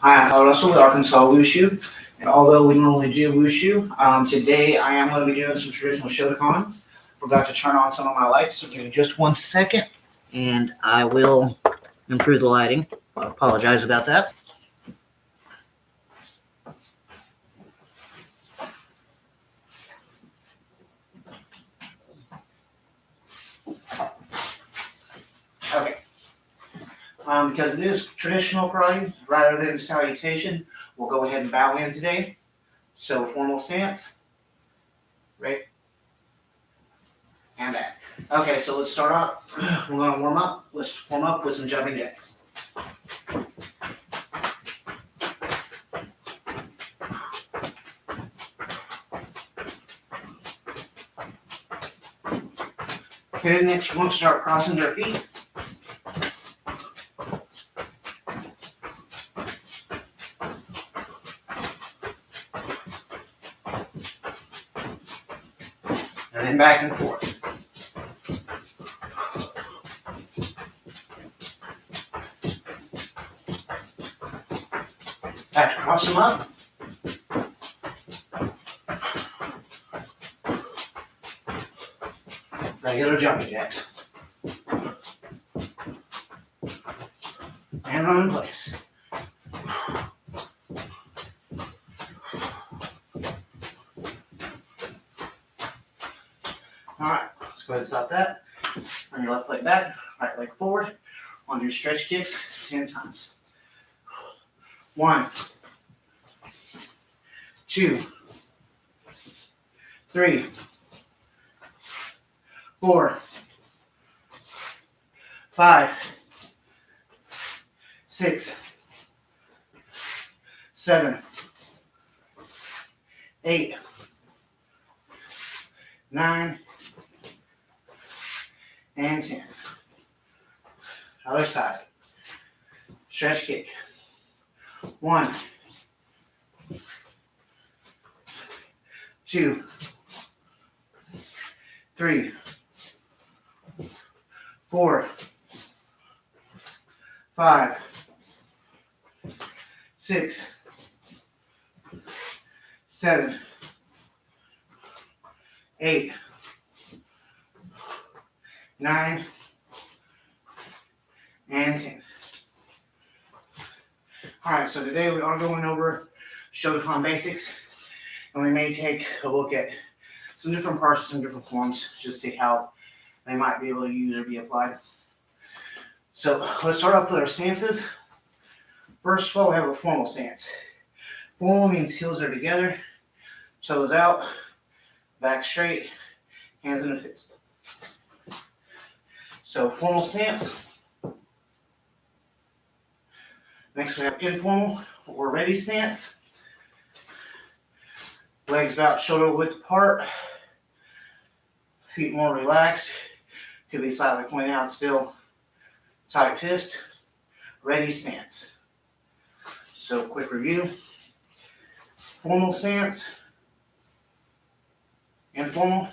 Hi, I'm Kata with Arkansas Wushu, and although we normally do Wushu, today I am going to be doing some traditional Shotokan. Forgot to turn on some of my lights, so give me just 1 second, and I will improve the lighting. I apologize about that. Okay. Because it is traditional karate, rather than salutation, we'll go ahead and bow in today. So formal stance, right, and back. Okay, so let's start out. We're going to warm up. Let's warm up with some jumping jacks. Okay, next you want to start crossing your feet. And then back and forth. Back to cross them up. Regular jumping jacks. And run in place. Alright, let's go ahead and stop that. Bring your left leg back, right leg forward. On your stretch kicks 10 times. 1, 2, 3, 4, 5, 6, 7, 8, 9, and 10. Other side. Stretch kick. 1, 2, 3, 4, 5, 6, 7, 8, 9, and 10. Alright, so today we are going over Shotokan basics, and we may take a look at some different parts, some different forms, just see how they might be able to use or be applied. So let's start off with our stances. First of all, we have a formal stance. Formal means heels are together, toes out, back straight, hands in a fist. So formal stance. Next we have informal or ready stance. Legs about shoulder width apart. Feet more relaxed. Could be slightly pointed out still. Tight fist. Ready stance. So quick review. Formal stance. Informal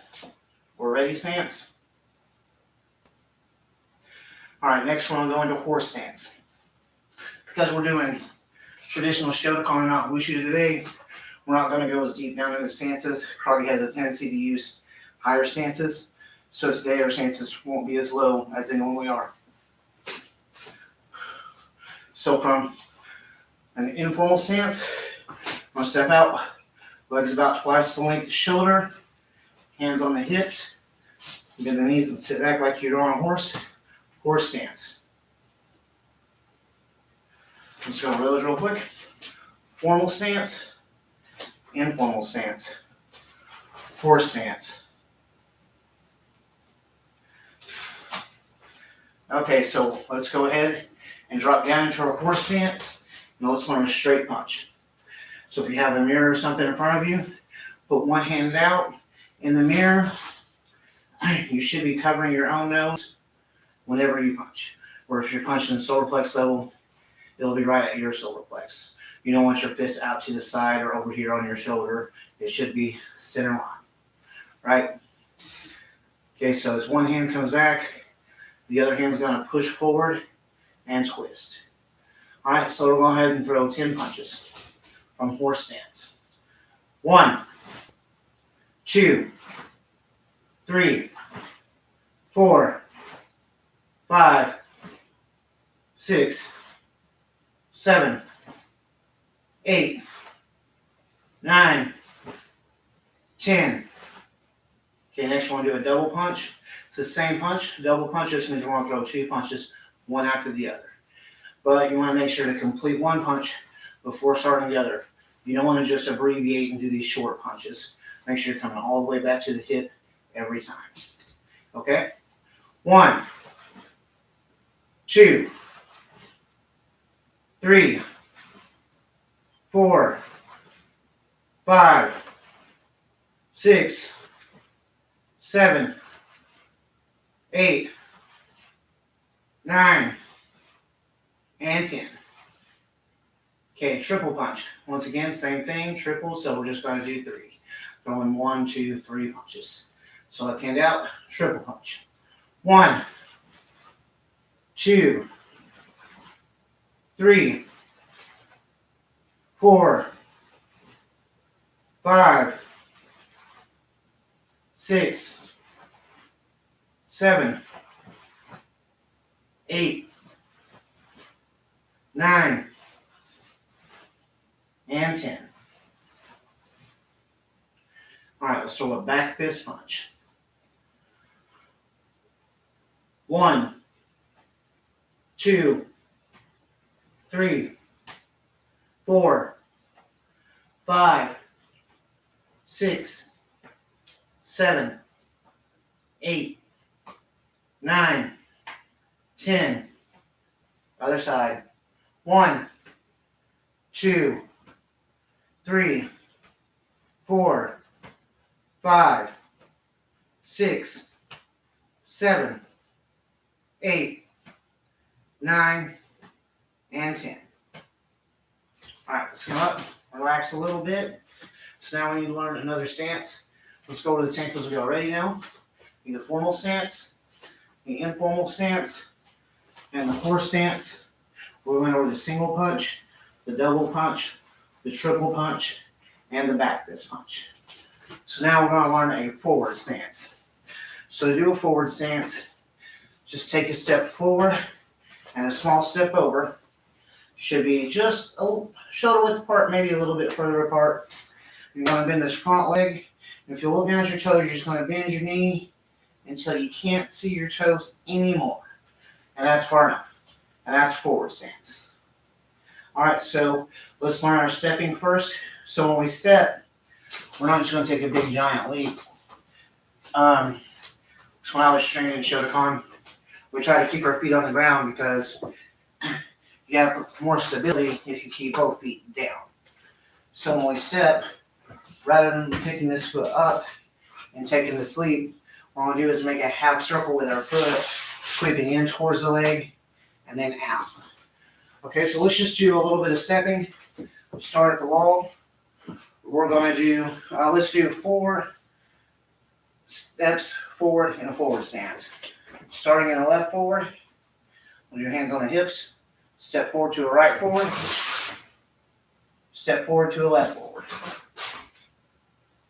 or ready stance. Alright, next we're going to go into horse stance. Because we're doing traditional Shotokan and not Wushu today, we're not going to go as deep down into stances. Karate has a tendency to use higher stances, so today our stances won't be as low as they normally are. So from an informal stance, I'm going to step out, legs about twice the length of the shoulder, hands on the hips, bend the knees and sit back like you're on a horse. Horse stance. Let's go over those real quick. Formal stance, informal stance, horse stance. Okay, so let's go ahead and drop down into our horse stance, and let's learn a straight punch. So if you have a mirror or something in front of you, put one hand out in the mirror. You should be covering your own nose whenever you punch. Or if you're punching the solar plex level, it'll be right at your solar plex. You don't want your fist out to the side or over here on your shoulder. It should be center line, right? Okay, so as one hand comes back, the other hand's going to push forward and twist. All right, so we'll go ahead and throw 10 punches from horse stance. 1, 2, 3, 4, 5, 6, 7, 8, 9, 10. Okay, next we're going to do a double punch. It's the same punch. Double punch just means we're going to throw 2 punches, one after the other. But you want to make sure to complete one punch before starting the other. You don't want to just abbreviate and do these short punches. Make sure you're coming all the way back to the hip every time. Okay? 1, 2, 3, 4, 5, 6, 7, 8, 9, and 10. Okay, triple punch. Once again, same thing, triple, so we're just going to do 3. Throwing 1, 2, 3 punches. So left hand out, triple punch. 1, 2, 3, 4, 5, 6, 7, 8, 9, and 10. All right, let's throw a back fist punch. 1, 2, 3, 4, 5, 6, 7, 8, 9, 10. Other side. 1, 2, 3, 4, 5, 6, 7, 8, 9, and 10. All right, let's come up, relax a little bit. So now we need to learn another stance. Let's go to the stances we already know. The formal stance, the informal stance, and the horse stance. We went over the single punch, the double punch, the triple punch, and the back fist punch. So now we're going to learn a forward stance. So to do a forward stance, just take a step forward and a small step over. Should be just a shoulder width apart, maybe a little bit further apart. You're going to bend this front leg. And if you look down at your toes, you're just going to bend your knee until you can't see your toes anymore. And that's far enough. And that's forward stance. All right, so let's learn our stepping first. So when we step, we're not just going to take a big giant leap. So when I was training in Shotokan, we try to keep our feet on the ground because you have more stability if you keep both feet down. So when we step, rather than picking this foot up and taking this leap, what we'll do is make a half circle with our foot, sweeping in towards the leg, and then out. Okay, so let's just do a little bit of stepping. We'll start at the wall. We're going to do, let's do 4 steps forward in a forward stance. Starting in a left forward, with your hands on the hips, step forward to a right forward, step forward to a left forward.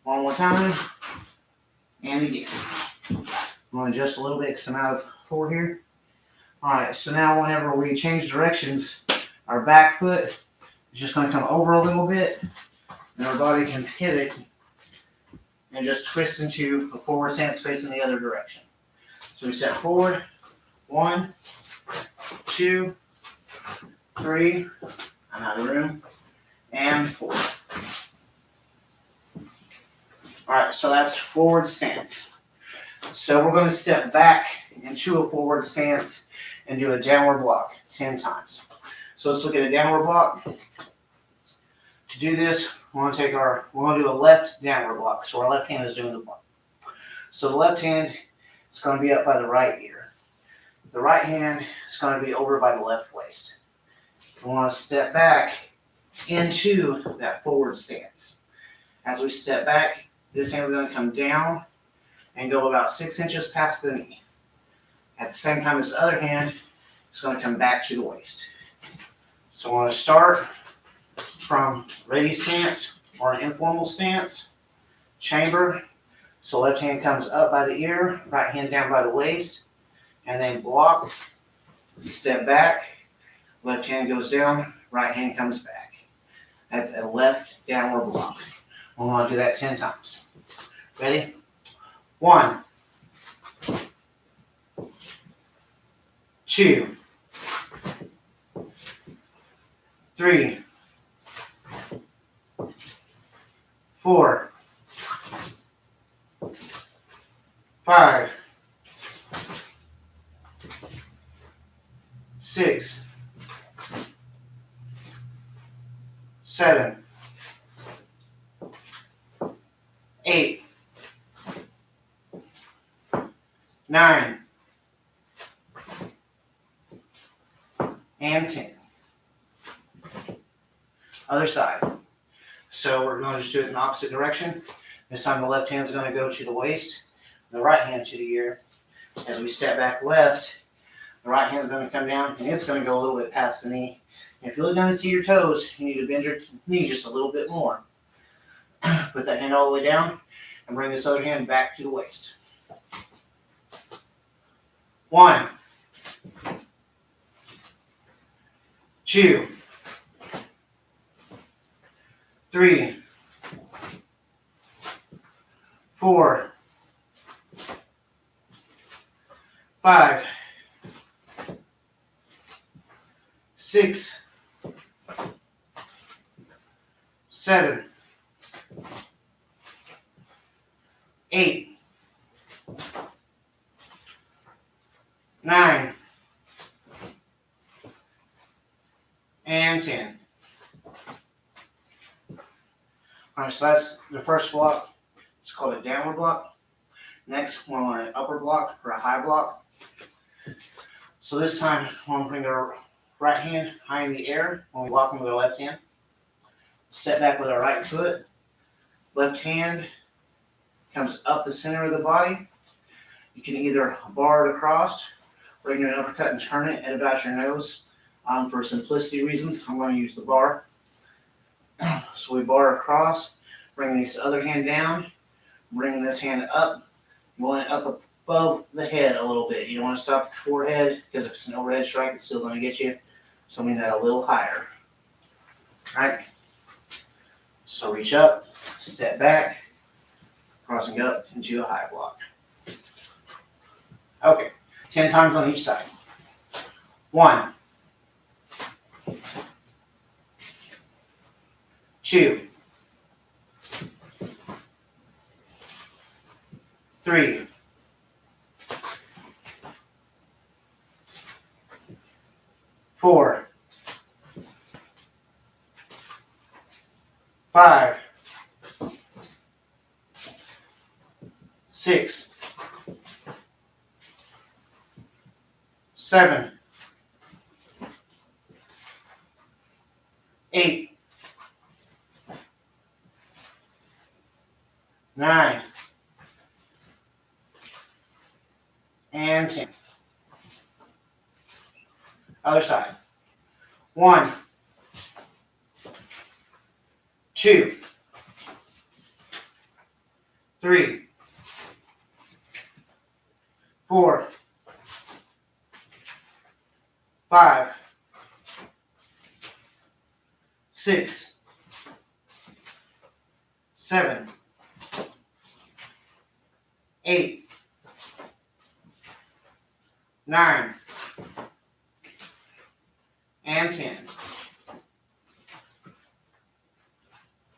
One more time, and again. I'm going to adjust a little bit because I'm out of forward here. All right, so now whenever we change directions, our back foot is just going to come over a little bit, and our body can pivot and just twist into a forward stance facing the other direction. So we step forward, 1, 2, 3, I'm out of room, and 4. All right, so that's forward stance. So we're going to step back into a forward stance and do a downward block 10 times. So let's look at a downward block. To do this, we're going to do a left downward block. So our left hand is doing the block. So the left hand is going to be up by the right ear. The right hand is going to be over by the left waist. We want to step back into that forward stance. As we step back, this hand is going to come down and go about 6 inches past the knee. At the same time, this other hand is going to come back to the waist. So I want to start from ready stance or an informal stance, chamber. So left hand comes up by the ear, right hand down by the waist, and then block, step back, left hand goes down, right hand comes back. That's a left downward block. We want to do that 10 times. Ready? 1, 2, 3, 4, 5, 6, 7, 8, 9, and 10. Other side. So we're going to just do it in the opposite direction. This time the left hand is going to go to the waist, the right hand to the ear. As we step back left, the right hand is going to come down, and it's going to go a little bit past the knee. And if you look down and see your toes, you need to bend your knee just a little bit more. Put that hand all the way down, and bring this other hand back to the waist. 1, 2, 3, 4, 5, 6, 7, 8, 9, and 10. All right, so that's the first block. It's called a downward block. Next, we're on an upper block or a high block. So this time, we're going to bring our right hand high in the air when we block with our left hand. Step back with our right foot. Left hand comes up the center of the body. You can either bar it across, or you can do an uppercut and turn it at about your nose. For simplicity reasons, I'm going to use the bar. So we bar across, bring this other hand down, bring this hand up, going up above the head a little bit. You don't want to stop at the forehead, because if it's an overhead strike, it's still going to get you. So we need that a little higher. All right? So reach up, step back, crossing up into a high block. Okay, 10 times on each side. 1, 2, 3, 4, 5, 6, 7, 8, 9, and 10. Other side. 1, 2, 3, 4, 5, 6, 7, 8, 9, and 10.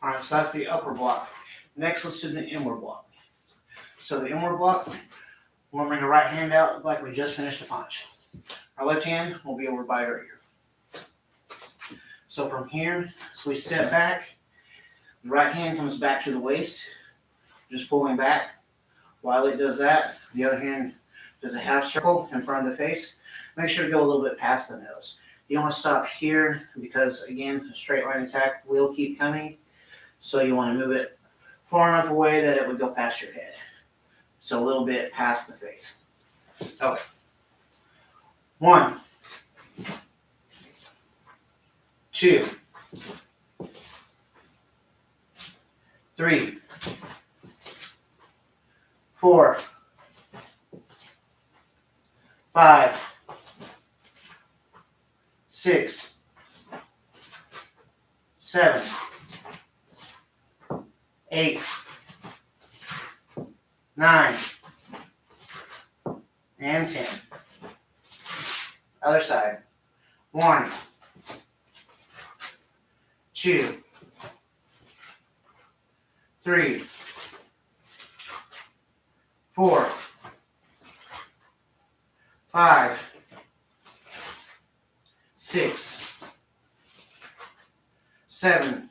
All right, so that's the upper block. Next, let's do the inward block. So the inward block, we'll bring the right hand out like we just finished a punch. Our left hand will be over by our ear. So from here, so we step back. The right hand comes back to the waist, just pulling back. While it does that, the other hand does a half circle in front of the face. Make sure to go a little bit past the nose. You don't want to stop here because, again, a straight line attack will keep coming. So you want to move it far enough away that it would go past your head. So a little bit past the face. Okay. 1, 2, 3, 4, 5, 6, 7, 8, 9, and 10. Other side. 1, 2, 3, 4, 5, 6, 7,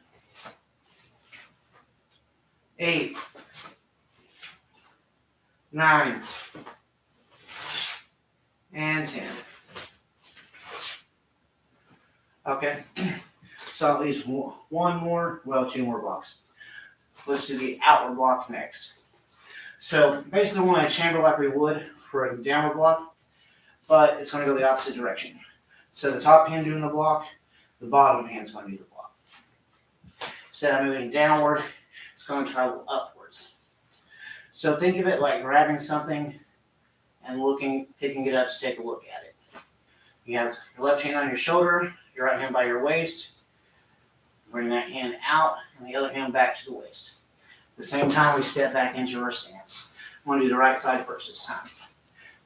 8, 9, and 10. Okay, so at least one more, well, 2 more blocks. Let's do the outward block next. So basically we want to chamber like we would for a downward block, but it's going to go the opposite direction. So the top hand doing the block, the bottom hand's going to do the block. Instead of moving downward, it's going to travel upwards. So think of it like grabbing something and picking it up to take a look at it. You have your left hand on your shoulder, your right hand by your waist. Bring that hand out and the other hand back to the waist. At the same time, we step back into our stance. I'm going to do the right side first this time.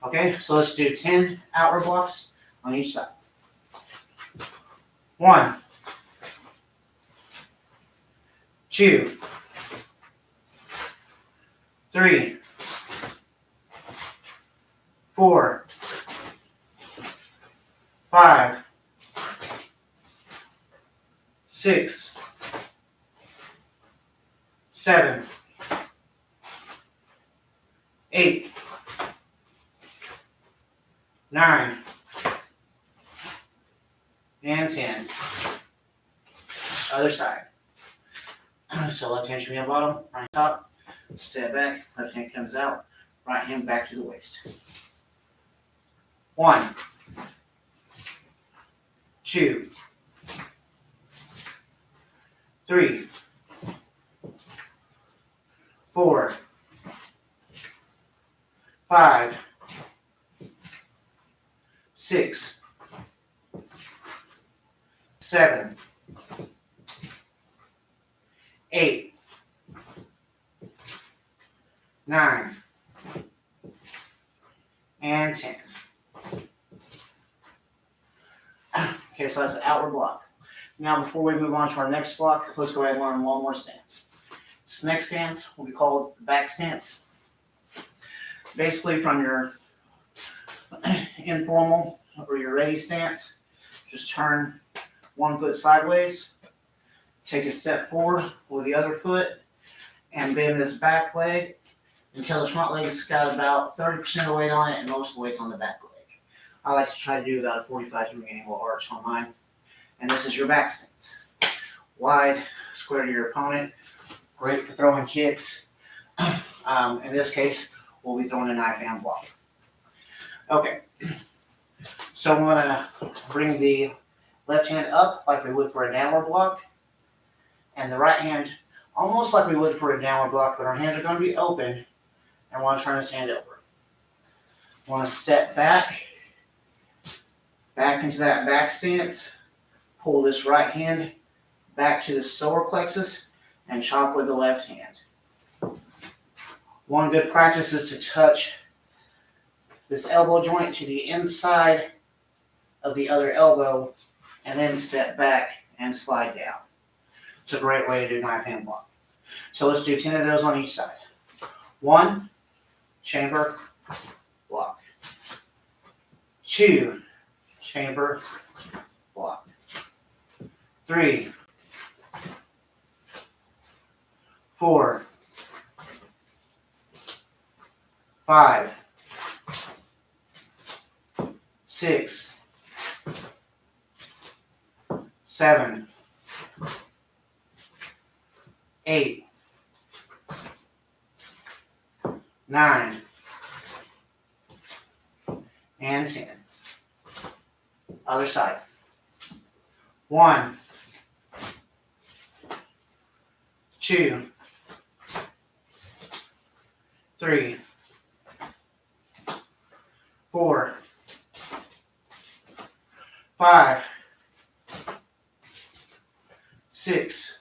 Okay, so let's do 10 outward blocks on each side. 1, 2, 3, 4, 5, 6, 7, 8, 9, and 10. Other side. So left hand should be on bottom, right top. Step back, left hand comes out, right hand back to the waist. 1, 2, 3, 4, 5, 6, 7, 8, 9, and 10. Okay, so that's the outward block. Now, before we move on to our next block, let's go ahead and learn one more stance. This next stance will be called the back stance. Basically, from your informal or your ready stance, just turn one foot sideways, take a step forward with the other foot, and bend this back leg until the front leg's got about 30% of the weight on it and most of the weight's on the back leg. I like to try to do about a 45-degree angle arch on mine. And this is your back stance. Wide, square to your opponent. Great for throwing kicks. In this case, we'll be throwing a knife hand block. Okay. So I'm going to bring the left hand up like we would for a downward block. And the right hand almost like we would for a downward block, but our hands are going to be open. And I want to turn this hand over. I want to step back into that back stance. Pull this right hand back to the solar plexus and chop with the left hand. One good practice is to touch this elbow joint to the inside of the other elbow and then step back and slide down. It's a great way to do knife hand block. So let's do 10 of those on each side. 1, chamber, block. 2, chamber, block. 3, 4, 5, 6, 7, 8, 9, and 10. Other side. 1, 2, 3, 4, 5, 6,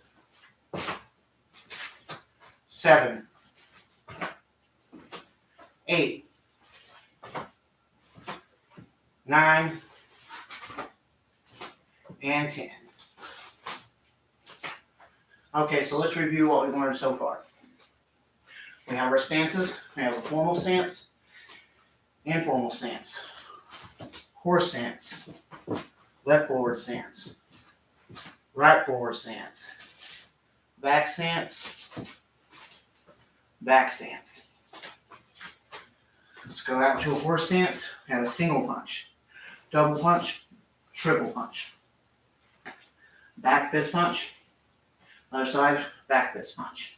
7, 8, 9, and 10. Okay, so let's review what we've learned so far. We have our stances. We have a formal stance, informal stance, horse stance, left forward stance, right forward stance, back stance, back stance. Let's go out to a horse stance. We have a single punch, double punch, triple punch, back fist punch, other side, back fist punch.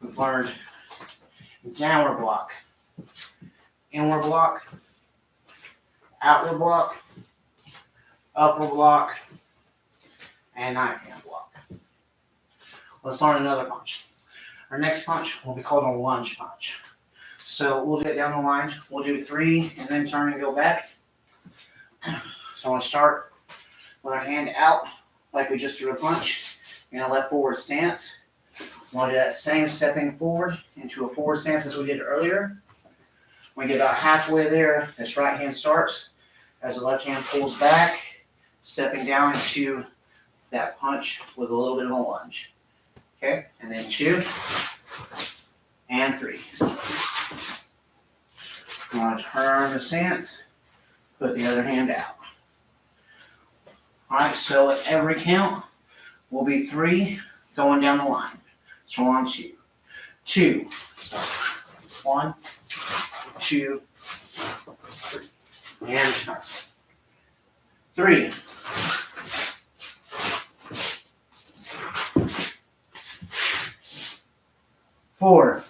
We've learned downward block, inward block, outward block, upward block, and knife hand block. Let's learn another punch. Our next punch will be called a lunge punch. So we'll get down the line. We'll do 3 and then turn and go back. So I'm going to start with our hand out like we just threw a punch in a left forward stance. We'll do that same stepping forward into a forward stance as we did earlier. When we get about halfway there, this right hand starts as the left hand pulls back, stepping down into that punch with a little bit of a lunge. Okay, and then 2 and 3. I'm going to turn the stance, put the other hand out. All right, so at every count will be 3 going down the line. So we're on 2. 2. 1, 2, 3. And turn. 3. 4.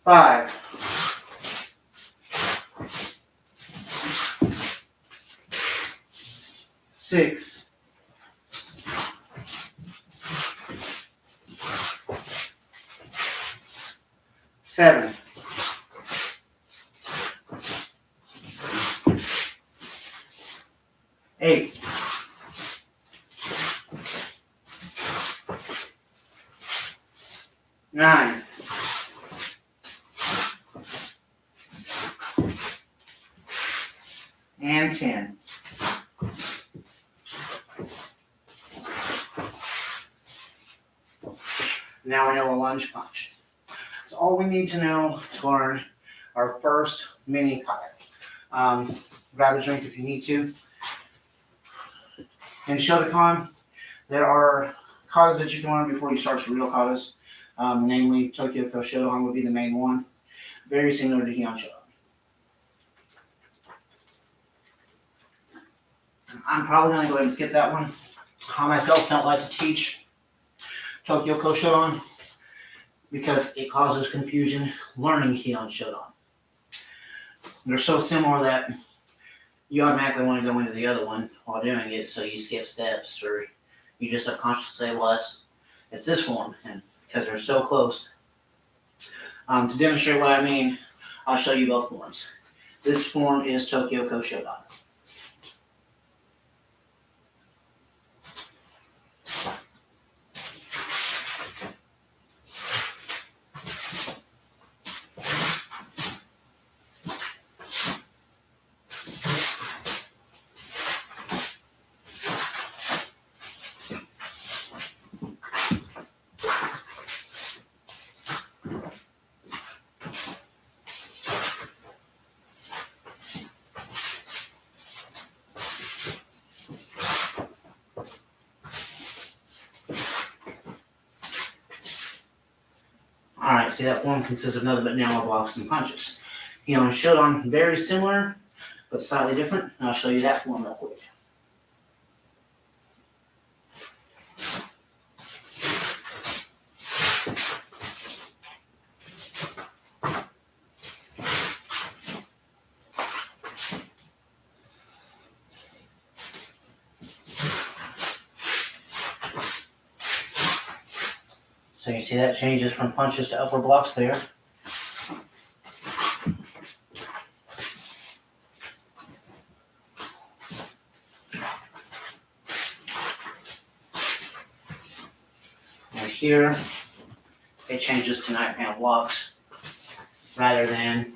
5. 6. 7. 8. 9. 10. Now we know a lunge punch. So all we need to know to learn our first mini kata. Grab a drink if you need to. In Shotokan, there are katas that you can learn before you start your real katas. Namely, Tokyo Shotokan would be the main one. Very similar to Heian Shotokan. I'm probably going to go ahead and skip that one. I myself don't like to teach Tokyo Shotokan because it causes confusion learning Heian Shotokan. They're so similar that you automatically want to go into the other one while doing it, so you skip steps or you just subconsciously say, well, it's this form, and because they're so close. To demonstrate what I mean, I'll show you both forms. This form is Tokyo Shotokan. Alright, see that form consists of nothing but downward blocks and punches. Heian Shotokan, very similar, but slightly different. And I'll show you that form real quick. So you see that changes from punches to upward blocks there. And here, it changes to knife hand blocks rather than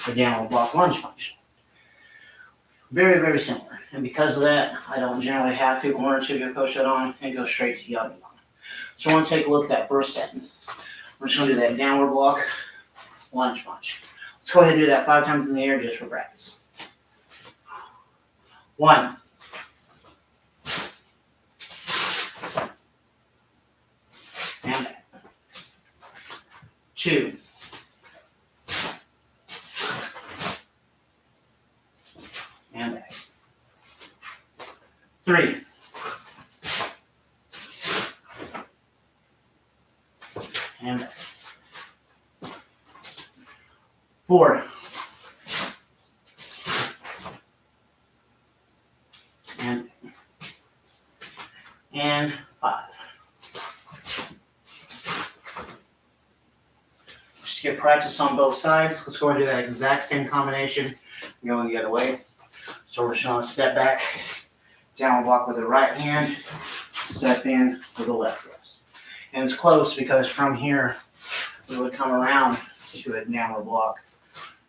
the downward block lunge punch. Very, very similar. And because of that, I don't generally have to 1 or 2 Yoko Shotokan and go straight to Yagi. So I want to take a look at that first step. We're just going to do that downward block lunge punch. Let's go ahead and do that 5 times in the air just for practice. 1. And back. 2. And back. 3. And back. 4. And 5. Just to get practice on both sides, let's go and do that exact same combination going the other way. So we're just going to step back, downward block with the right hand, step in with the left wrist. And it's close because from here, we would come around to a downward block,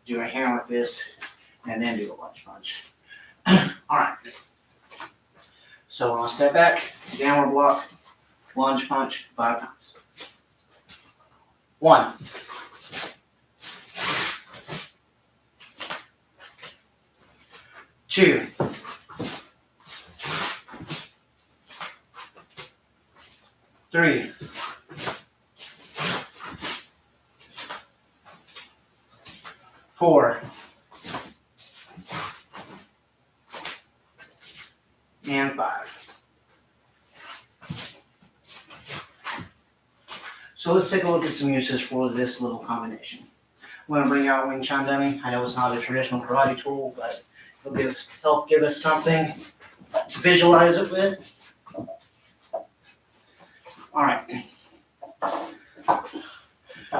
do a hammer fist, and then do a lunge punch. All right. So we're going to step back, downward block, lunge punch 5 times. 1. 2. 3. 4. And 5. So let's take a look at some uses for this little combination. I'm going to bring out Wing Chun Dummy. I know it's not a traditional karate tool, but it'll help give us something to visualize it with. All right.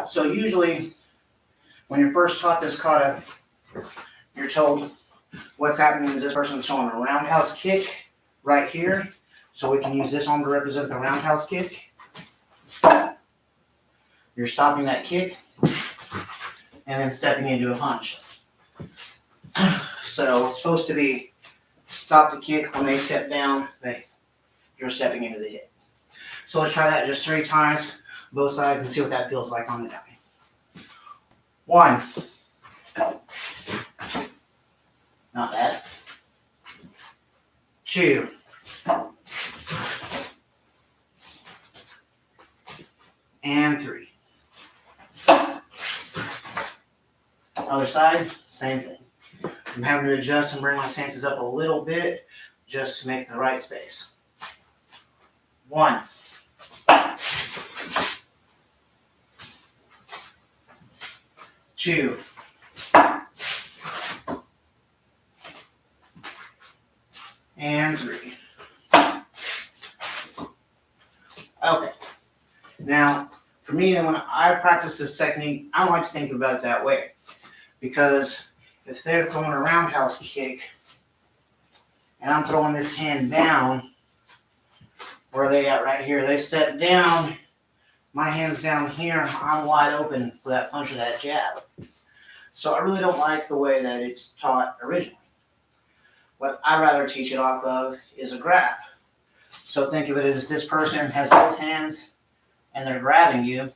So usually, when you're first taught this kata, you're told what's happening is this person's throwing a roundhouse kick right here. So we can use this arm to represent the roundhouse kick. You're stopping that kick and then stepping into a punch. So it's supposed to be stop the kick when they step down, you're stepping into the hit. So let's try that just 3 times, both sides, and see what that feels like on the dummy. 1. Not bad. 2. And 3. Other side, same thing. I'm having to adjust and bring my stances up a little bit just to make the right space. 1. 2. And 3. Okay. Now, for me, when I practice this technique, I don't like to think about it that way. Because if they're throwing a roundhouse kick, and I'm throwing this hand down, where are they at right here? They step down, my hand's down here, I'm wide open for that punch or that jab. So I really don't like the way that it's taught originally. What I rather teach it off of is a grab. So think of it as if this person has both hands and they're grabbing you.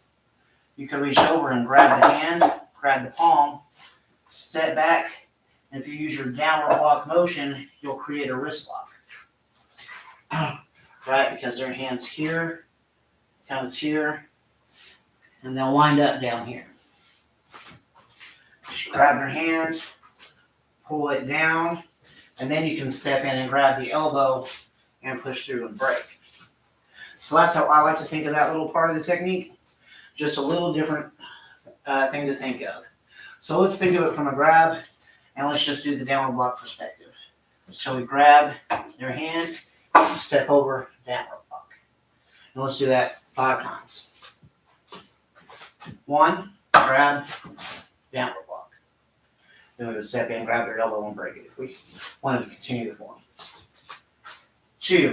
You can reach over and grab the hand, grab the palm, step back, and if you use your downward block motion, you'll create a wrist lock. Right, because their hand's here, comes here, and they'll wind up down here. Just grab their hand, pull it down, and then you can step in and grab the elbow and push through and break. So that's how I like to think of that little part of the technique. Just a little different thing to think of. So let's think of it from a grab, and let's just do the downward block perspective. So we grab their hand, step over, downward block. And let's do that 5 times. 1, grab, downward block. Then we would step in, grab their elbow and break it if we wanted to continue the form. 2,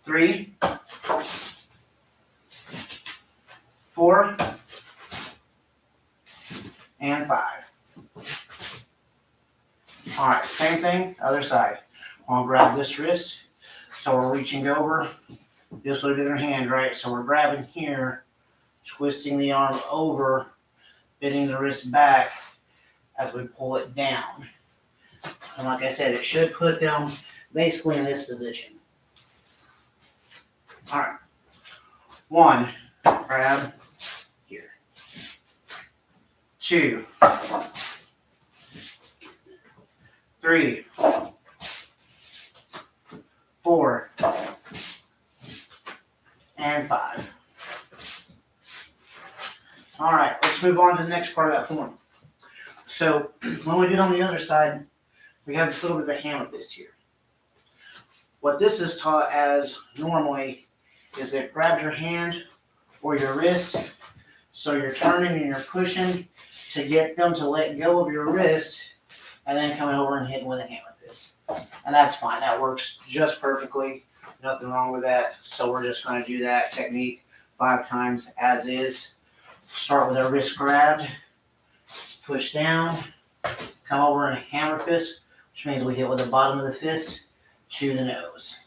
3, 4, and 5. All right, same thing, other side. I'll grab this wrist, so we're reaching over. This would be their hand, right? So we're grabbing here, twisting the arm over, bending the wrist back as we pull it down. And like I said, it should put them basically in this position. All right. 1, grab here. 2, 3, 4, and 5. All right, let's move on to the next part of that form. So when we do it on the other side, we have this little bit of a hammer fist here. What this is taught as normally is it grabs your hand or your wrist, so you're turning and you're pushing to get them to let go of your wrist, and then coming over and hitting with a hammer fist. And that's fine, that works just perfectly, nothing wrong with that. So we're just going to do that technique 5 times as is. Start with our wrist grabbed, push down, come over and hammer fist, which means we hit with the bottom of the fist to the nose.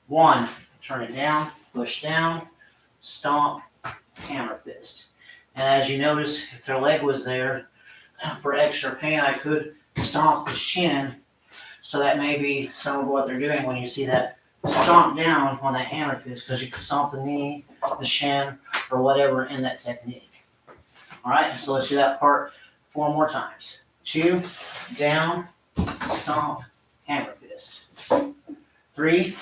1, turn it down, push down, stomp, hammer fist. And as you notice, if their leg was there, for extra pain, I could stomp the shin. So that may be some of what they're doing when you see that stomp down on that hammer fist, because you can stomp the knee, the shin, or whatever in that technique. All right, so let's do that part 4 more times. 2, down, stomp, hammer fist. 3,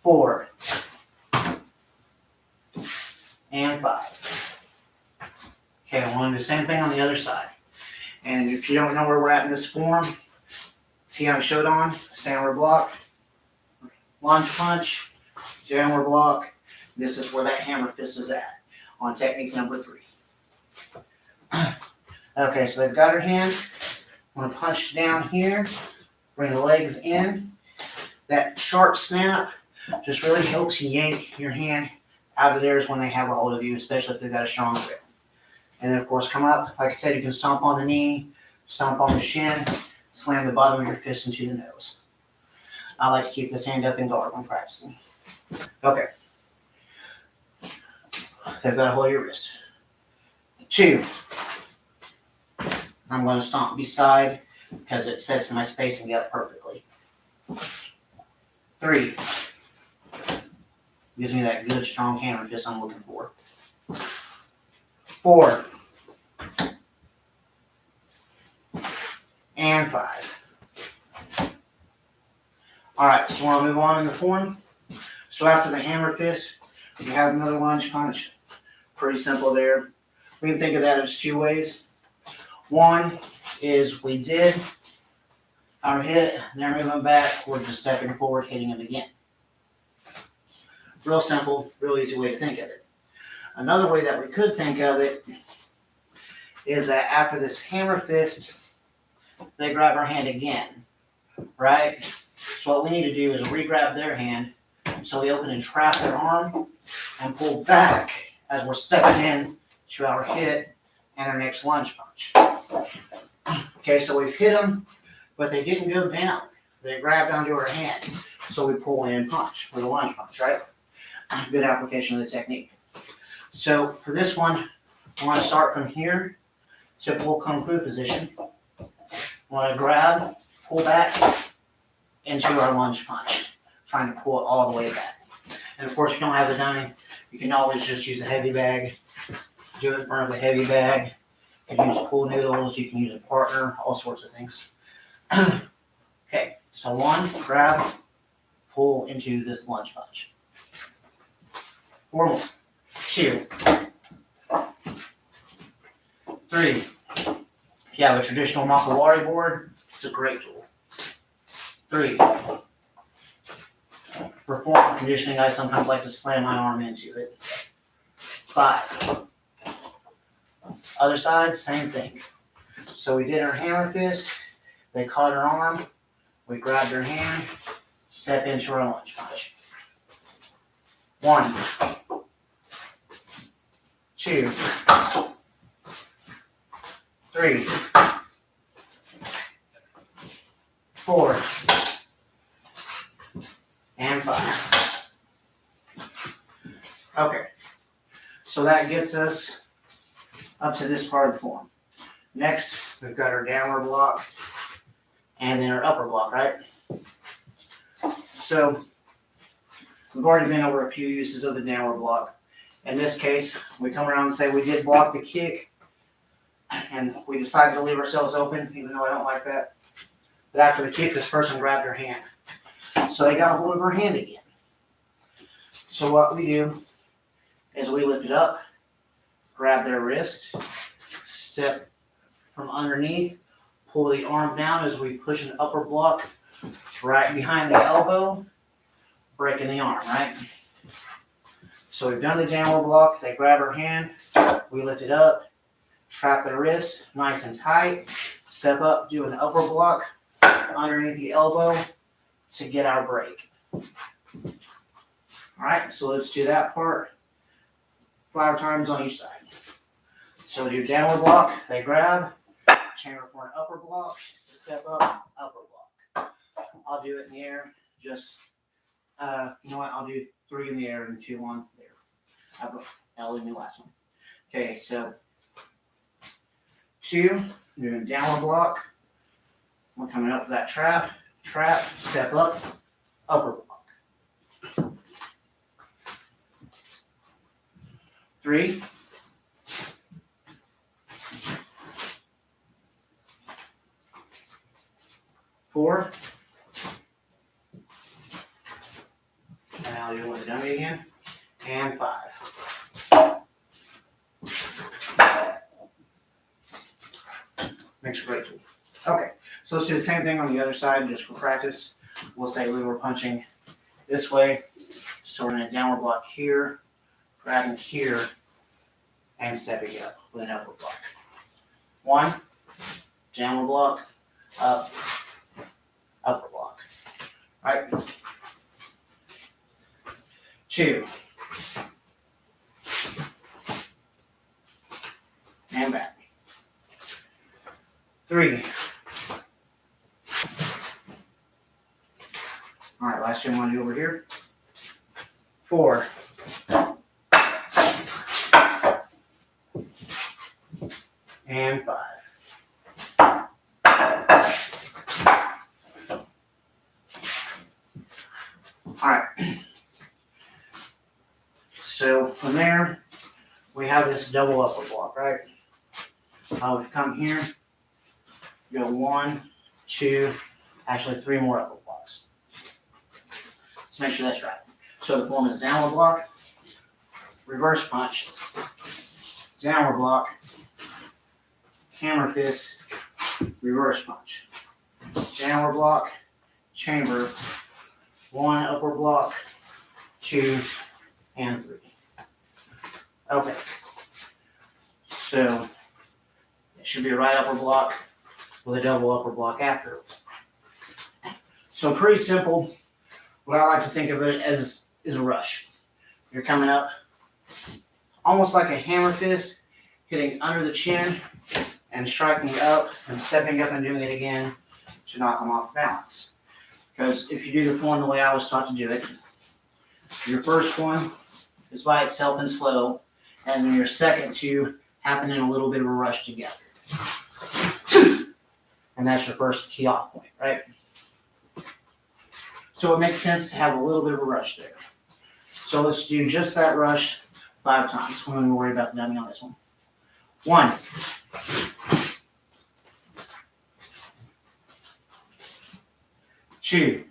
4, and 5. Okay, I want to do the same thing on the other side. And if you don't know where we're at in this form, see on Shotokan, downward block, lunge punch, downward block. This is where that hammer fist is at on technique number 3. Okay, so they've got her hand. I'm going to punch down here, bring the legs in. That sharp snap just really helps you yank your hand out of theirs when they have a hold of you, especially if they've got a strong grip. And then, of course, come up. Like I said, you can stomp on the knee, stomp on the shin, slam the bottom of your fist into the nose. I like to keep this hand up in guard when practicing. Okay. They've got to hold your wrist. 2. I'm going to stomp beside because it sets my spacing up perfectly. 3. Gives me that good, strong hammer fist I'm looking for. 4. And 5. All right, so we'll move on in the form. So after the hammer fist, you have another lunge punch. Pretty simple there. We can think of that as 2 ways. One is we did our hit, they're moving back, we're just stepping forward, hitting them again. Real simple, real easy way to think of it. Another way that we could think of it is that after this hammer fist, they grab our hand again, right? So what we need to do is re-grab their hand, so we open and trap their arm and pull back as we're stepping in to our hit and our next lunge punch. Okay, so we've hit them, but they didn't go down. They grabbed onto our hand, so we pull in and punch with a lunge punch, right? Good application of the technique. So for this one, I want to start from here, typical Kung Fu position. I want to grab, pull back into our lunge punch, trying to pull it all the way back. And of course, if you don't have the dummy, you can always just use a heavy bag. Do it in front of a heavy bag. You can use pool noodles, you can use a partner, all sorts of things. Okay, so 1, grab, pull into this lunge punch. 4 more. 2. 3. If you have a traditional Makawari board, it's a great tool. 3. For form conditioning, I sometimes like to slam my arm into it. 5. Other side, same thing. So we did our hammer fist, they caught her arm, we grabbed her hand, step into our lunge punch. 1, 2, 3, 4, and 5. Okay, so that gets us up to this part of the form. Next, we've got our downward block and then our upper block, right? So we've already been over a few uses of the downward block. In this case, we come around and say we did block the kick and we decided to leave ourselves open, even though I don't like that. But after the kick, this person grabbed her hand. So they got a hold of her hand again. So what we do is we lift it up, grab their wrist, step from underneath, pull the arm down as we push an upper block right behind the elbow, breaking the arm, right? So we've done the downward block, they grab her hand, we lift it up, trap their wrist nice and tight, step up, do an upper block underneath the elbow to get our break. Alright, so let's do that part 5 times on each side. So we do downward block, they grab, chamber for an upper block, step up, upper block. I'll do it in the air, just, you know what, I'll do 3 in the air and 2 on there. I'll leave me the last one. Okay, so 2, doing downward block, we're coming up to that trap, step up, upper block. 3, 4, and now you're with the dummy again, and 5. Makes a great tool. Okay, so let's do the same thing on the other side, just for practice. We'll say we were punching this way, so we're going to downward block here, grabbing here, and stepping it up with an upper block. 1, downward block, up, upper block. Right? 2, and back. 3. All right, last thing I want to do over here. 4. And 5. All right. So from there, we have this double upper block, right? We've come here, go 1, 2, actually 3 more upper blocks. Let's make sure that's right. So the form is downward block, reverse punch, downward block, hammer fist, reverse punch, downward block, chamber, 1 upper block, 2, and 3. Okay. So it should be a right upper block with a double upper block after. So pretty simple. What I like to think of it as is a rush. You're coming up almost like a hammer fist, hitting under the chin and striking up and stepping up and doing it again to knock them off balance. Because if you do the form the way I was taught to do it, your first one is by itself and slow, and then your second 2 happen in a little bit of a rush together. And that's your first key off point, right? So it makes sense to have a little bit of a rush there. So let's do just that rush 5 times. We're going to worry about the dummy on this one. 1. 2.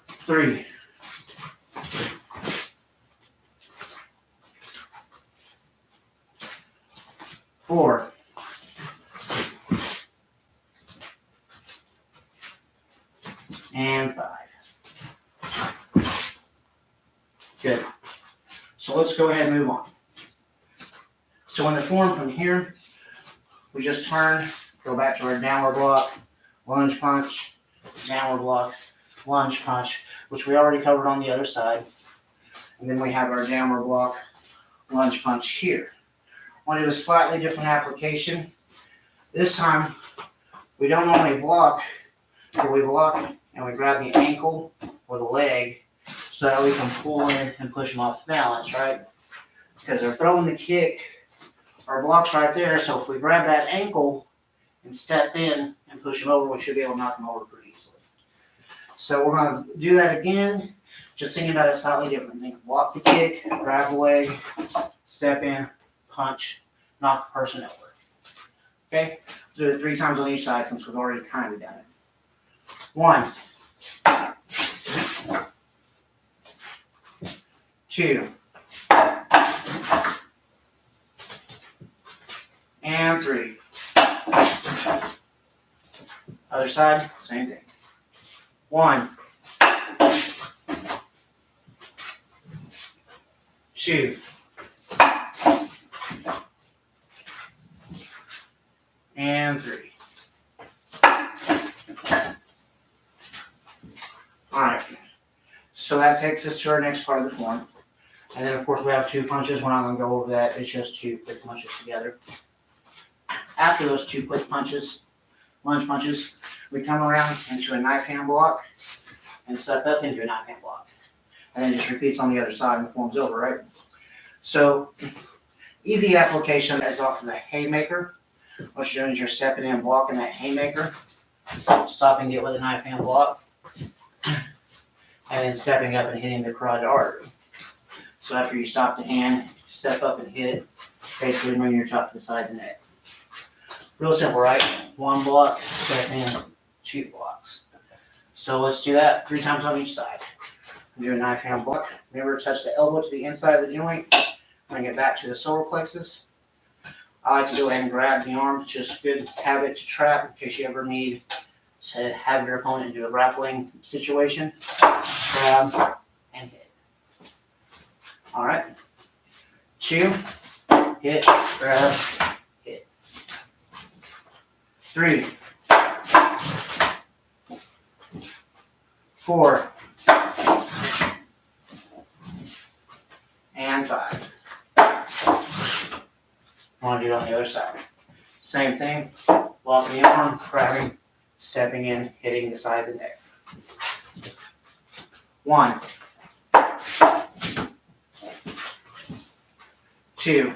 3. 4. and 5. Good. So let's go ahead and move on. So in the form from here, we just turn, go back to our downward block, lunge punch, downward block, lunge punch, which we already covered on the other side. And then we have our downward block, lunge punch here. I want to do a slightly different application. This time, we don't only block, but we block and we grab the ankle or the leg so that we can pull in and push them off balance, right? Because they're throwing the kick, our block's right there, so if we grab that ankle and step in and push them over, we should be able to knock them over pretty easily. So we're going to do that again, just thinking about it slightly different. Think block the kick, grab the leg, step in, punch, knock the person over. Okay? Do it 3 times on each side since we've already kind of done it. 1, 2, and 3. Other side, same thing. 1, 2, and 3. Alright, so that takes us to our next part of the form. And then of course we have 2 punches, we're not going to go over that, it's just 2 quick punches together. After those 2 quick punches, lunge punches, we come around into a knife hand block and step up into a knife hand block. And then it just repeats on the other side and the form's over, right? So, easy application is off of the haymaker. What you're doing is you're stepping in and blocking that haymaker, stopping it with a knife hand block, and then stepping up and hitting the carotid artery. So after you stop the hand, step up and hit it, basically bring your chop to the side of the neck. Real simple, right? 1 block, step in, 2 blocks. So let's do that 3 times on each side. Do a knife hand block. Remember to touch the elbow to the inside of the joint. Bring it back to the solar plexus. I like to go ahead and grab the arm. It's just a good habit to trap in case you ever need to have your opponent do a grappling situation. Grab and hit. Alright. 2, hit, grab, hit. 3, 4, and 5. I want to do it on the other side. Same thing, blocking the arm, grabbing, stepping in, hitting the side of the neck. 1, 2,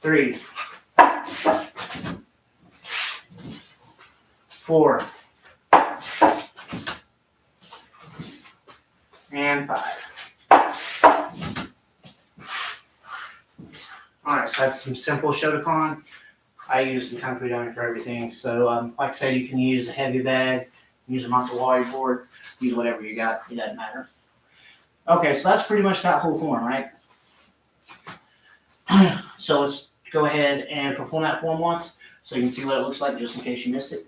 3, 4, and 5. Alright, so that's some simple Shotokan. I use the Kung Fu Donut for everything. So, like I said, you can use a heavy bag, use a muscle wire board, use whatever you got, it doesn't matter. Okay, so that's pretty much that whole form, right? So let's go ahead and perform that form once so you can see what it looks like just in case you missed it.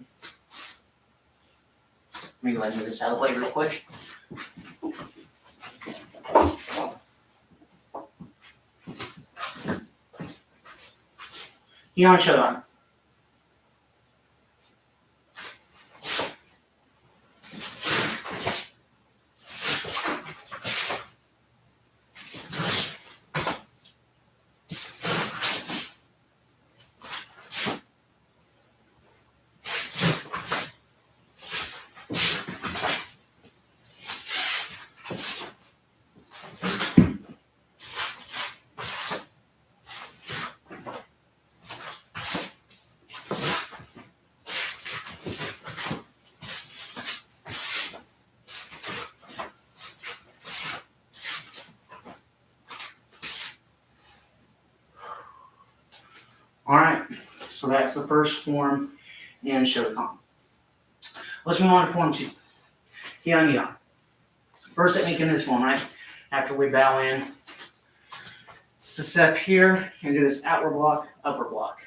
Let me go ahead and move this out of the way real quick. Yan Shodan. Alright, so that's the first form in Shotokan. Let's move on to form 2. Hyan Yan. First technique in this form, right? After we bow in, it's a step here and do this outward block, upper block.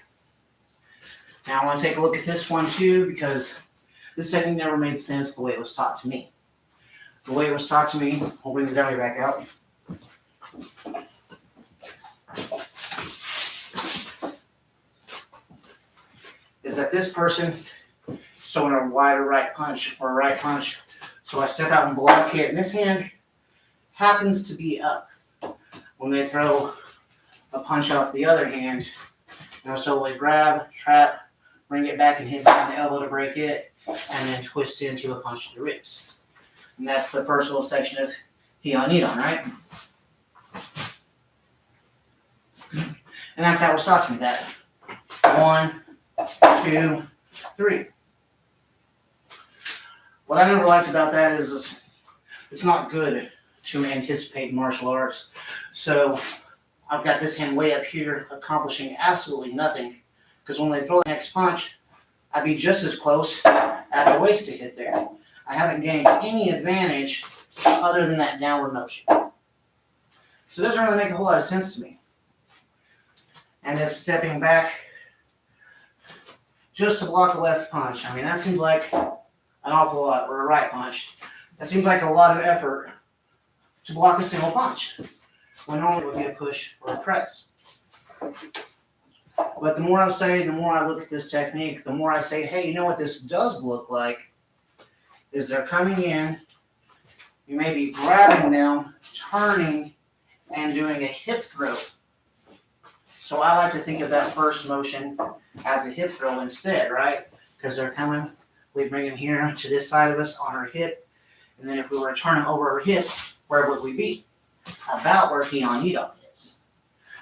Now I want to take a look at this one too, because this technique never made sense the way it was taught to me. The way it was taught to me, I'll bring the dummy back out. Is that this person is throwing a wider right punch or a right punch. So I step out and block it, and this hand happens to be up. When they throw a punch off the other hand, so we grab, trap, bring it back and hit behind the elbow to break it, and then twist into a punch to the ribs. And that's the first little section of Hyeon-Nidon, right? And that's how it was taught to me, that 1, 2, 3. What I never liked about that is it's not good to anticipate martial arts. So I've got this hand way up here accomplishing absolutely nothing, because when they throw the next punch, I'd be just as close at the waist to hit there. I haven't gained any advantage other than that downward motion. So it doesn't really make a whole lot of sense to me. And then stepping back just to block a left punch. I mean, that seems like an awful lot, or a right punch. That seems like a lot of effort to block a single punch, when normally it would be a push or a press. But the more I've studied, the more I look at this technique, the more I say, hey, you know what this does look like? Is they're coming in, you may be grabbing them, turning, and doing a hip throw. So I like to think of that first motion as a hip throw instead, right? Because they're coming, we bring them here to this side of us on our hip, and then if we were to turn them over our hip, where would we be? About where Hyeon-Nidon is.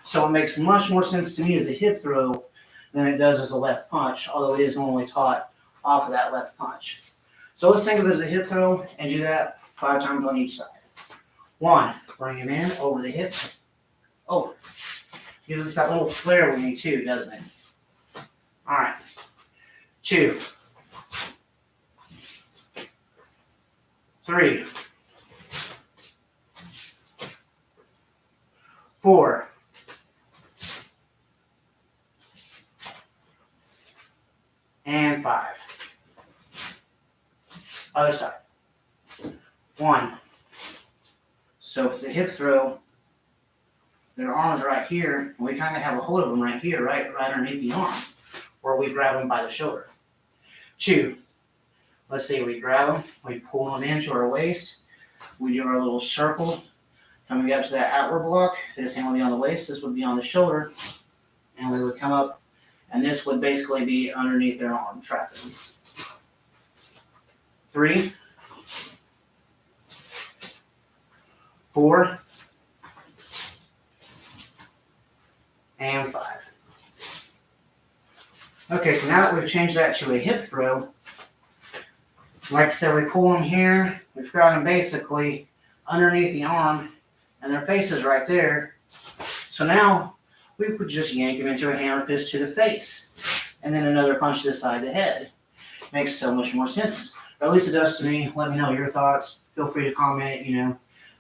So it makes much more sense to me as a hip throw than it does as a left punch, although it is normally taught off of that left punch. So let's think of it as a hip throw and do that 5 times on each side. 1, bring him in over the hip. Oh, gives us that little flare we need too, doesn't it? All right. 2, 3, 4, 5. Other side. 1. So if it's a hip throw, their arm is right here, and we kind of have a hold of them right here, right underneath the arm, where we grab them by the shoulder. 2. Let's say we grab them, we pull them into our waist, we do our little circle, coming up to that outward block. This hand would be on the waist, this would be on the shoulder, and we would come up, and this would basically be underneath their arm, trapping. 3, 4, and 5. Okay, so now that we've changed that to a hip throw, like I said, we pull them here, we've got them basically underneath the arm, and their face is right there. So now we could just yank them into a hammer fist to the face, and then another punch to the side of the head. Makes so much more sense. Or at least it does to me. Let me know your thoughts. Feel free to comment. You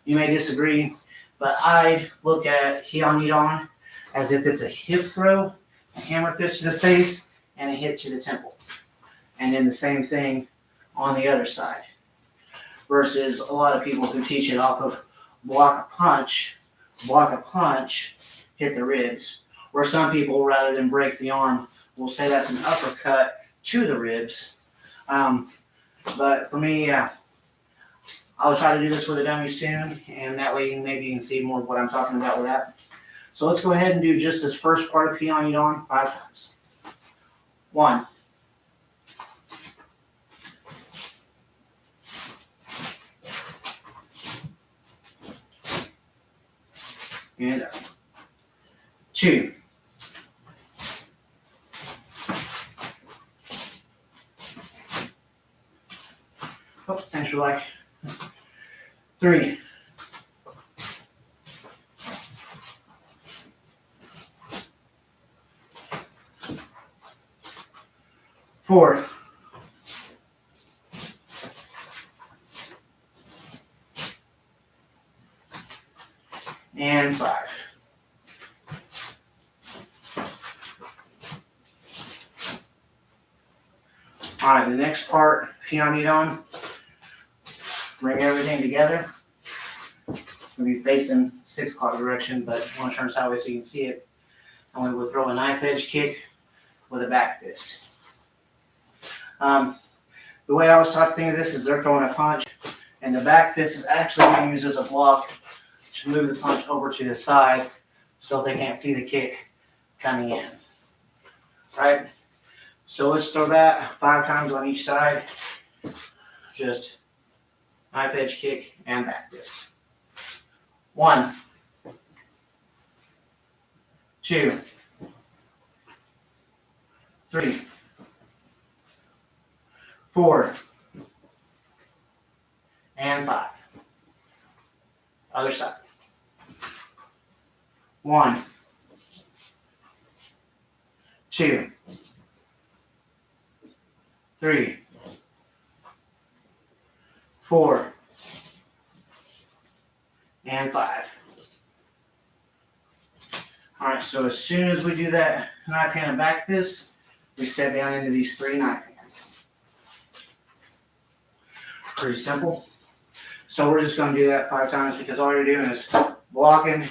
may disagree, but I look at Hyeon-Nidon as if it's a hip throw, a hammer fist to the face, and a hit to the temple. And then the same thing on the other side. Versus a lot of people who teach it off of block a punch, hit the ribs. Where some people, rather than break the arm, will say that's an uppercut to the ribs. But for me, I'll try to do this with a dummy soon, and that way maybe you can see more of what I'm talking about with that. So let's go ahead and do just this first part of Hyeon-Nidon 5 times. 1, 2, 'Thanks for life. 3, 4, and 5. All right, the next part, peon on. Bring everything together. We'll be facing 6 o'clock direction, but I want to turn sideways so you can see it. And we will throw a knife edge kick with a back fist. The way I was taught to think of this is they're throwing a punch, and the back fist is actually being used as a block to move the punch over to the side so they can't see the kick coming in. Right? So let's throw that 5 times on each side. Just knife edge kick and back fist. 1, 2, 3, 4, and 5. Other side. 1, 2, 3, 4, and 5. All right, so as soon as we do that knife hand and back fist, we step down into these 3 knife hands. Pretty simple. So we're just going to do that 5 times because all you're doing is blocking,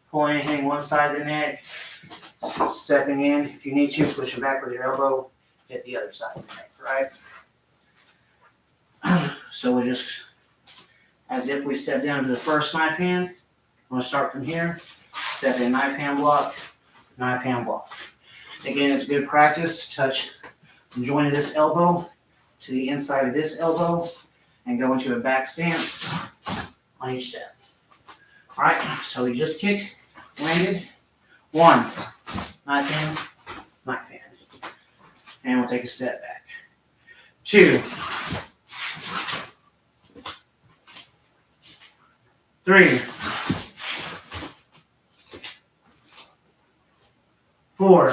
pulling anything one side of the neck, stepping in. If you need to, pushing back with your elbow, hit the other side of the neck, right? So we just, as if we step down to the first knife hand, I'm going to start from here, step in, knife hand block, knife hand block. Again, it's good practice to touch the joint of this elbow to the inside of this elbow and go into a back stance on each step. All right, so we just kicked, landed, 1, knife hand, and we'll take a step back. 2, 3, 4,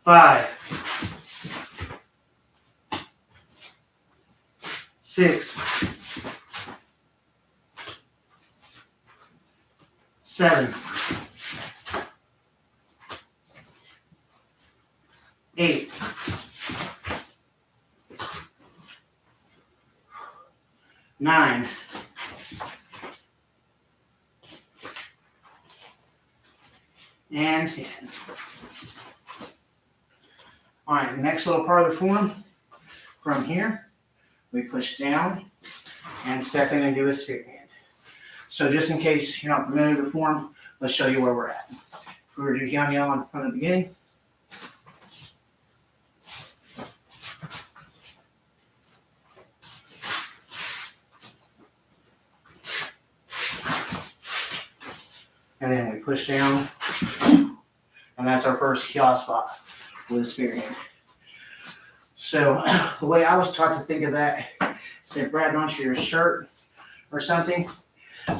5, 6, 7, 8, 9, and 10. All right, the next little part of the form, from here, we push down and step in and do a spear hand. So just in case you're not familiar with the form, let's show you where we're at. If we were to do Hyeon from the beginning, and then we push down, and that's our first Kya spot with a spear hand. So the way I was taught to think of that is if grabbed onto your shirt or something.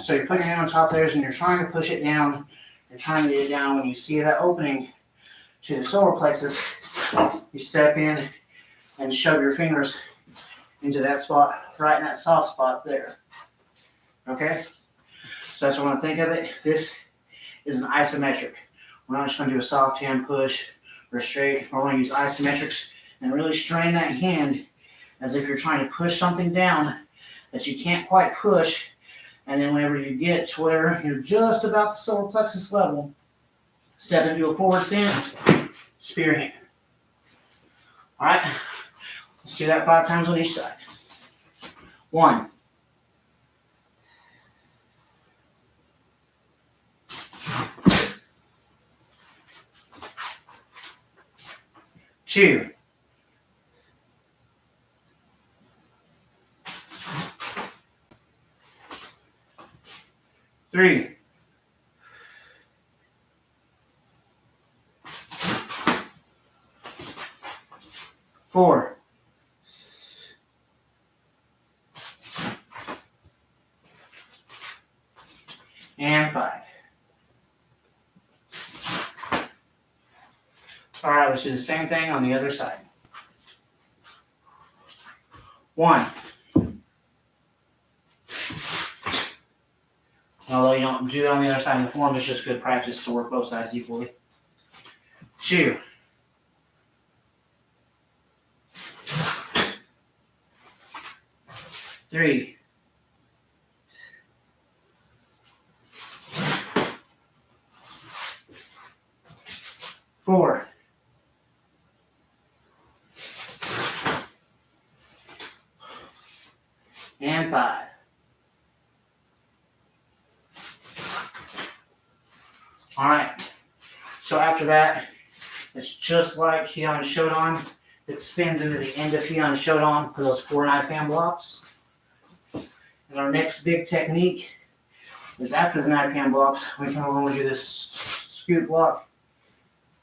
So you put your hand on top of theirs and you're trying to push it down. You're trying to get it down. When you see that opening to the solar plexus, you step in and shove your fingers into that spot, right in that soft spot there. Okay? So that's what I want to think of it. This is an isometric. We're not just going to do a soft hand push or straight. We're going to use isometrics and really strain that hand as if you're trying to push something down that you can't quite push. And then whenever you get to where you're just about the solar plexus level, step into a forward stance, spear hand. All right, let's do that 5 times on each side. 1, 2, 3, 4, and 5. All right, let's do the same thing on the other side. 1. Although you don't do it on the other side of the form, it's just good practice to work both sides equally. 2, 3, 4, and 5. All right. So after that, it's just like Heian Shodan. It spins into the end of Heian Shodan for those 4 knife hand blocks. And our next big technique is after the knife hand blocks, we come over and we do this scoop block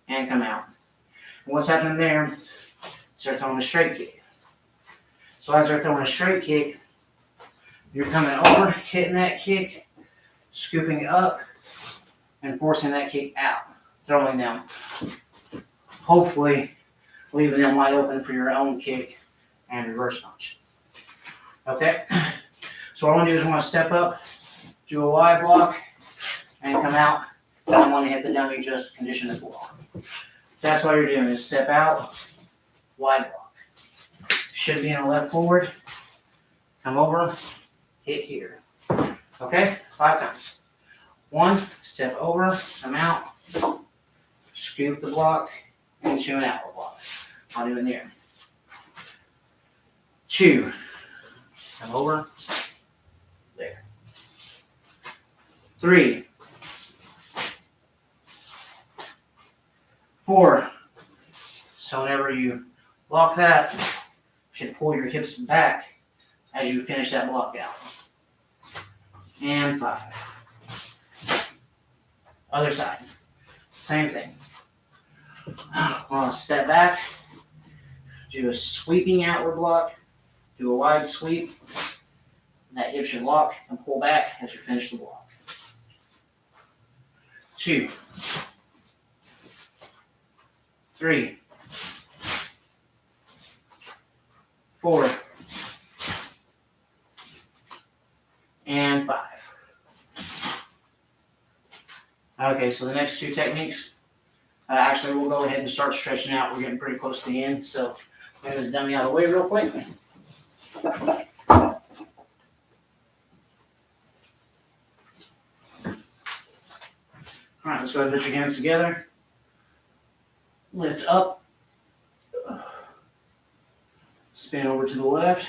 and come out. And what's happening there is they're throwing a straight kick. So as they're throwing a straight kick, you're coming over, hitting that kick, scooping it up, and forcing that kick out, throwing them. Hopefully, leaving them wide open for your own kick and reverse punch. Okay? So what I want to do is I want to step up, do a wide block, and come out. And I want to hit the dummy just to condition the block. That's what you're doing is step out, wide block. Should be in a left forward. Come over, hit here. Okay? 5 times. 1, step over, come out, scoop the block, into an outward block. I'll do it there. 2, come over, there. 3, 4. So whenever you block that, you should pull your hips back as you finish that block out. And 5. Other side. Same thing. We'll step back, do a sweeping outward block, do a wide sweep. That hip should lock and pull back as you finish the block. 2, 3, 4, and 5. Okay, so the next 2 techniques, actually we'll go ahead and start stretching out. We're getting pretty close to the end, so I'm going to dummy out of the way real quick. All right, let's go ahead and put your hands together. Lift up. Spin over to the left.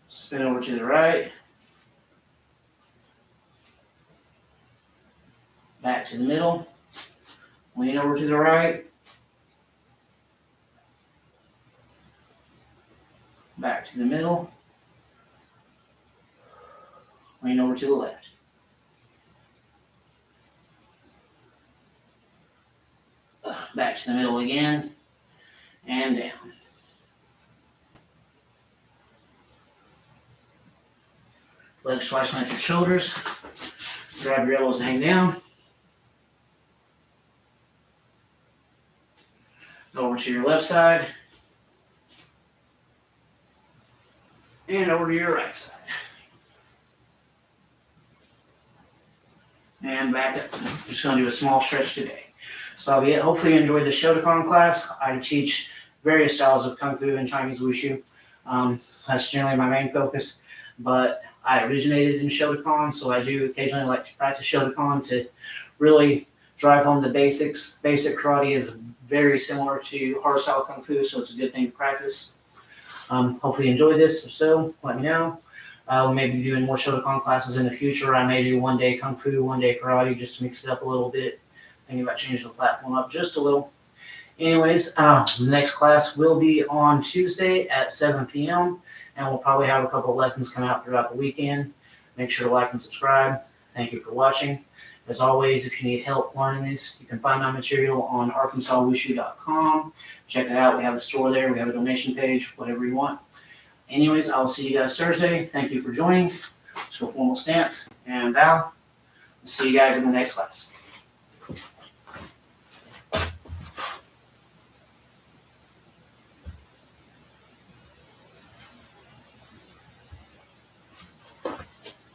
Spin over to the right. Back to the middle. Lean over to the right. Back to the middle. Lean over to the left. Back to the middle again. And down. Legs twice at your shoulders. Grab your elbows and hang down. Over to your left side. And over to your right side. And back up. I'm just going to do a small stretch today. So that'll be it. Hopefully you enjoyed the Shotokan class. I teach various styles of Kung Fu and Chinese Wushu. That's generally my main focus. But I originated in Shotokan, so I do occasionally like to practice Shotokan to really drive home the basics. Basic karate is very similar to hardstyle Kung Fu, so it's a good thing to practice. Hopefully you enjoyed this. If so, let me know. We may be doing more Shotokan classes in the future. I may do 1 day Kung Fu, 1 day karate, just to mix it up a little bit. Thinking about changing the platform up just a little. Anyways, the next class will be on Tuesday at 7 p.m. And we'll probably have a couple of lessons come out throughout the weekend. Make sure to like and subscribe. Thank you for watching. As always, if you need help learning this, you can find my material on arkansaswushu.com. Check it out. We have a store there. We have a donation page, whatever you want. Anyways, I'll see you guys Thursday. Thank you for joining. Let's go formal stance and bow. See you guys in the next class.